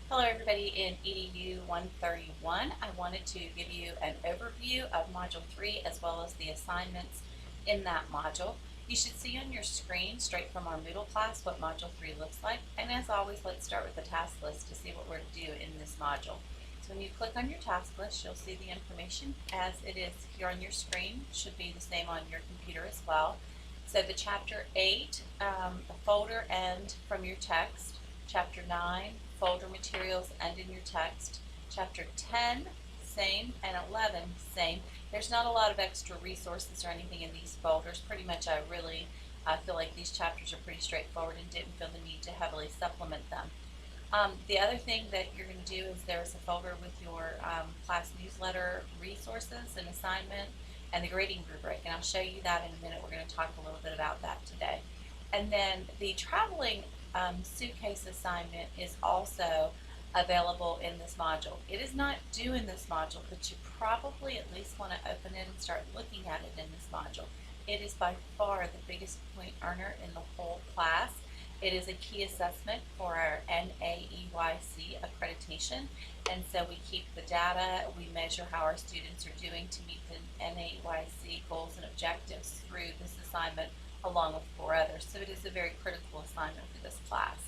Hello everybody in EDU 131. I wanted to give you an overview of Module 3 as well as the assignments in that module. You should see on your screen straight from our Moodle class what Module 3 looks like, and as always let's start with the task list to see what we're to do in this module. So when you click on your task list you'll see the information as it is here on your screen. It should be the same on your computer as well. So the Chapter 8, the folder and from your text. Chapter 9, folder materials and in your text. Chapter 10, same, and 11, same. There's not a lot of extra resources or anything in these folders. Pretty much I feel like these chapters are pretty straightforward and didn't feel the need to heavily supplement them. The other thing that you're going to do is there's a folder with your class newsletter resources and assignment and the grading rubric, and I'll show you that in a minute. We're going to talk a little bit about that today. And then the traveling suitcase assignment is also available in this module. It is not due in this module, but you probably at least want to open it and start looking at it in this module. It is by far the biggest point earner in the whole class. It is a key assessment for our NAEYC accreditation, and so we keep the data, we measure how our students are doing to meet the NAEYC goals and objectives through this assignment along with 4 others. So it is a very critical assignment for this class.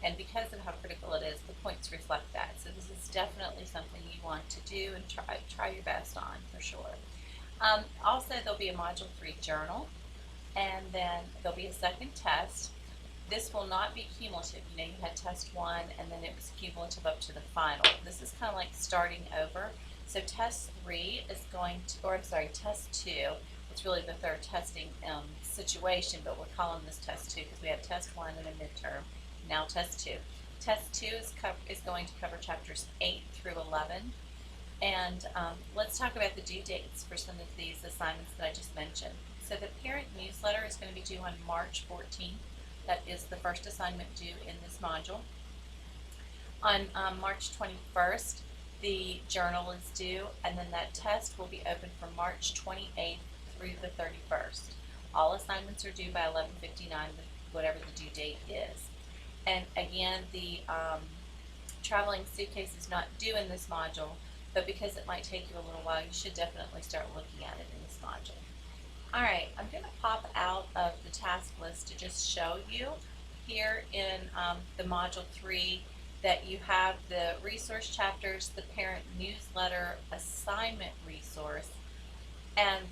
And because of how critical it is, the points reflect that. So this is definitely something you want to do and try your best on for sure. Also, there'll be a Module 3 journal, and then there'll be a second test. This will not be cumulative. You know, you had test 1 and then it was cumulative up to the final. This is kind of like starting over. So test 3 is going to, or I'm sorry, test 2. It's really the third testing situation, but we're calling this test 2 because we had test 1 and a midterm. Now test 2. Test 2 is going to cover chapters 8 through 11. And let's talk about the due dates for some of these assignments that I just mentioned. So the parent newsletter is going to be due on March 14th. That is the first assignment due in this module. On March 21st, the journal is due, and then that test will be open from March 28th through the 31st. All assignments are due by 11:59, whatever the due date is. And again, the traveling suitcase is not due in this module, but because it might take you a little while, you should definitely start looking at it in this module. Alright, I'm going to pop out of the task list to just show you here in the Module 3 that you have the resource chapters, the parent newsletter assignment resource, and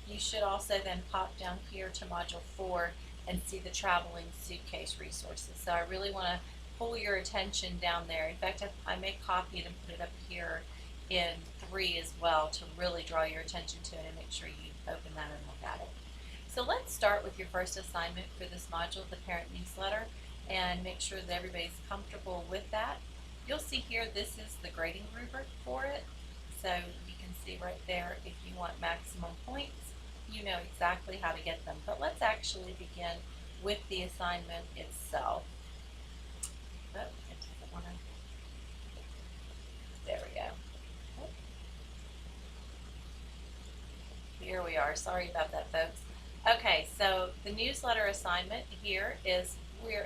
you should also then pop down here to Module 4 and see the traveling suitcase resources. So I really want to pull your attention down there. In fact, I may copy it and put it up here in 3 as well to really draw your attention to it and make sure you open that and look at it. So let's start with your first assignment for this module, the parent newsletter, and make sure that everybody's comfortable with that. You'll see here this is the grading rubric for it. So you can see right there if you want maximum points, you know exactly how to get them. But let's actually begin with the assignment itself. Oh, I didn't want to. There we go. Here we are. Sorry about that, folks. Okay, so the newsletter assignment here is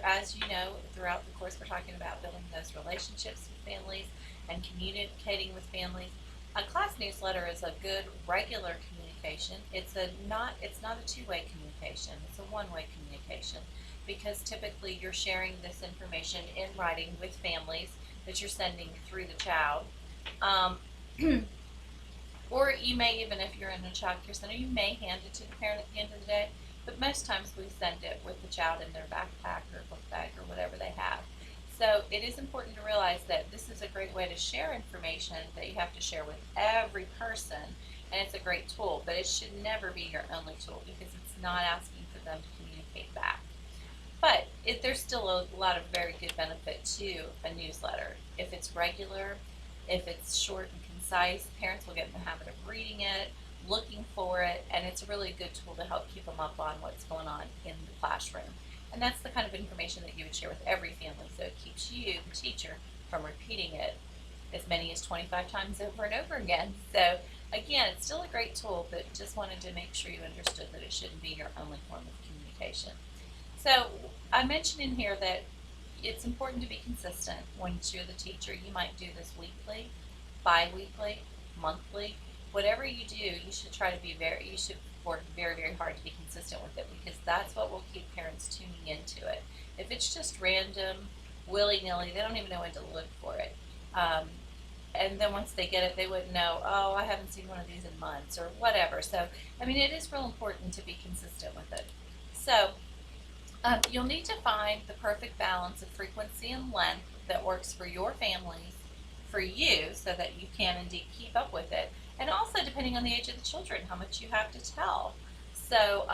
as you know, throughout the course we're talking about building those relationships with families and communicating with families. A class newsletter is a good regular communication. It's not a two-way communication. It's a one-way communication because typically you're sharing this information in writing with families that you're sending through the child. Or you may, even if you're in a child care center, you may hand it to the parent at the end of the day, but most times we send it with the child in their backpack or book bag or whatever they have. So it is important to realize that this is a great way to share information that you have to share with every person, and it's a great tool, but it should never be your only tool because it's not asking for them to communicate back. But there's still a lot of very good benefit to a newsletter. If it's regular, if it's short and concise, parents will get in the habit of reading it, looking for it, and it's a really good tool to help keep them up on what's going on in the classroom. And that's the kind of information that you would share with every family, so it keeps you, the teacher, from repeating it as many as 25 times over and over again. So again, it's still a great tool, but just wanted to make sure you understood that it shouldn't be your only form of communication. So I mentioned in here that it's important to be consistent. Once you're the teacher, you might do this weekly, bi-weekly, monthly, whatever you do, you should try to be you should work very, very hard to be consistent with it, because that's what will keep parents tuning into it. If it's just random, willy-nilly, they don't even know when to look for it. Um, and then once they get it, they wouldn't know, oh, I haven't seen one of these in months or whatever. So, I mean, it is real important to be consistent with it. So, you'll need to find the perfect balance of frequency and length that works for your family, for you, so that you can indeed keep up with it. And also, depending on the age of the children, how much you have to tell. So,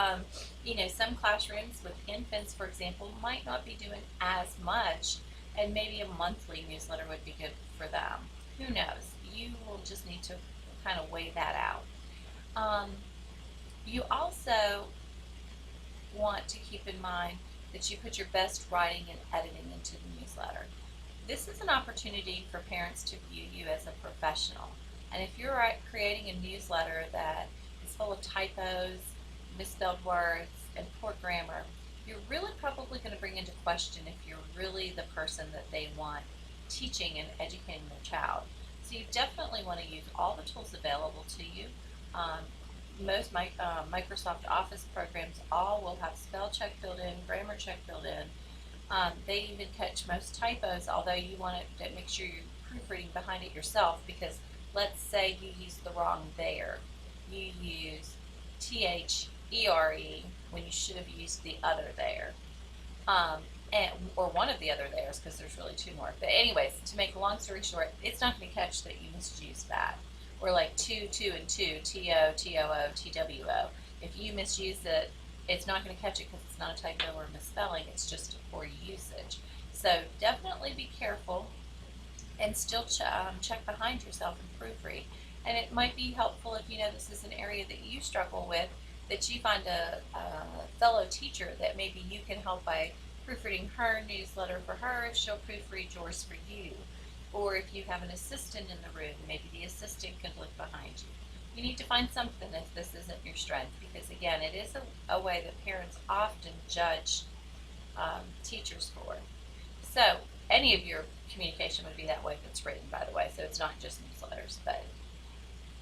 some classrooms with infants, for example, might not be doing as much, and maybe a monthly newsletter would be good for them. Who knows? You will just need to kind of weigh that out. You also want to keep in mind that you put your best writing and editing into the newsletter. This is an opportunity for parents to view you as a professional. And if you're creating a newsletter that is full of typos, misspelled words, and poor grammar, you're really probably going to bring into question if you're really the person that they want teaching and educating their child. So you definitely want to use all the tools available to you. Most Microsoft Office programs all will have spell check built in, grammar check built in. They even catch most typos, although you want to make sure you're proofreading behind it yourself, because let's say you use the wrong there. You use THERE when you should have used the other there. Or one of the other theirs, because there's really two more. But anyways, to make a long story short, it's not going to catch that you misused that. Or like two, and two, TO, TOO, TWO. If you misuse it, it's not going to catch it because it's not a typo or a misspelling. It's just a poor usage. So definitely be careful and still check behind yourself and proofread. And it might be helpful if you know this is an area that you struggle with, that you find a fellow teacher that maybe you can help by proofreading her newsletter for her if she'll proofread yours for you. Or if you have an assistant in the room, maybe the assistant could look behind you. You need to find something if this isn't your strength, because again, it is a way that parents often judge teachers for. So any of your communication would be that way if it's written, by the way, so it's not just newsletters.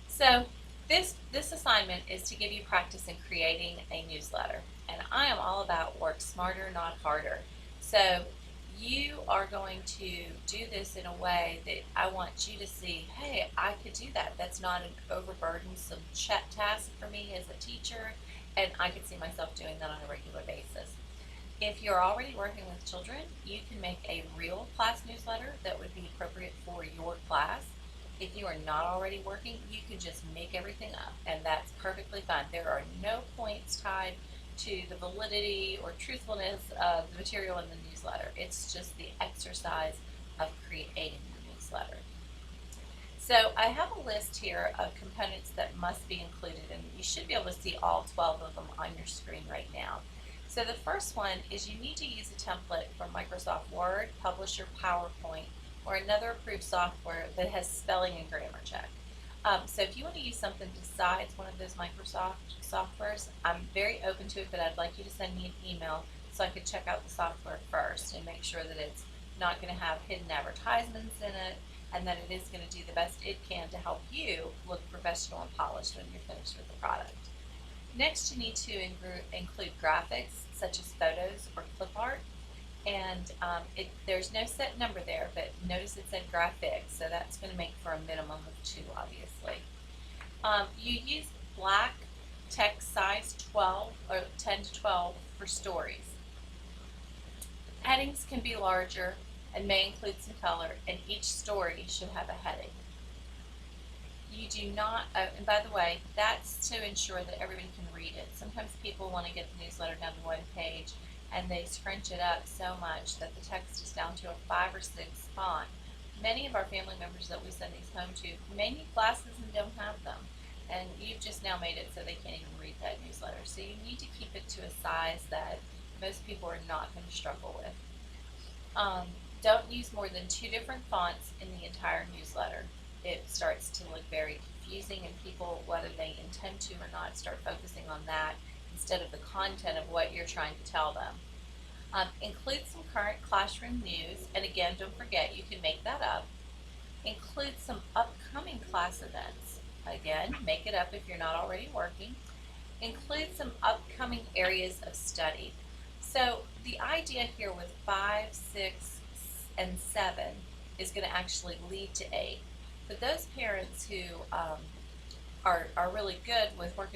So this assignment is to give you practice in creating a newsletter, and I am all about work smarter, not harder. So you are going to do this in a way that I want you to see, hey, I could do that. That's not an overburdensome task for me as a teacher, and I could see myself doing that on a regular basis. If you're already working with children, you can make a real class newsletter that would be appropriate for your class. If you are not already working, you can just make everything up, and that's perfectly fine. There are no points tied to the validity or truthfulness of the material in the newsletter. It's just the exercise of creating the newsletter. So I have a list here of components that must be included, and you should be able to see all 12 of them on your screen right now. So the first one is you need to use a template from Microsoft Word, Publisher, PowerPoint, or another approved software that has spelling and grammar check. So if you want to use something besides one of those Microsoft softwares, I'm very open to it, but I'd like you to send me an email so I could check out the software first and make sure that it's not going to have hidden advertisements in it, and that it is going to do the best it can to help you look professional and polished when you're finished with the product. Next, you need to include graphics such as photos or clip art. And there's no set number there, but notice it said graphics, so that's going to make for a minimum of 2, obviously. You use black text size 12 or 10 to 12 for stories. Headings can be larger and may include some color, and each story should have a heading. You do not, and by the way, that's to ensure that everybody can read it. Sometimes people want to get the newsletter down to 1 page, and they scrunch it up so much that the text is down to a 5 or 6 font. Many of our family members that we send these home to may need glasses and don't have them, and you've just now made it so they can't even read that newsletter. So you need to keep it to a size that most people are not going to struggle with. Don't use more than 2 different fonts in the entire newsletter. It starts to look very confusing, and people, whether they intend to or not, start focusing on that instead of the content of what you're trying to tell them. Include some current classroom news, and again, don't forget you can make that up. Include some upcoming class events. Again, make it up if you're not already working. Include some upcoming areas of study. So the idea here with 5, 6, and 7 is going to actually lead to 8. But those parents who are really good with working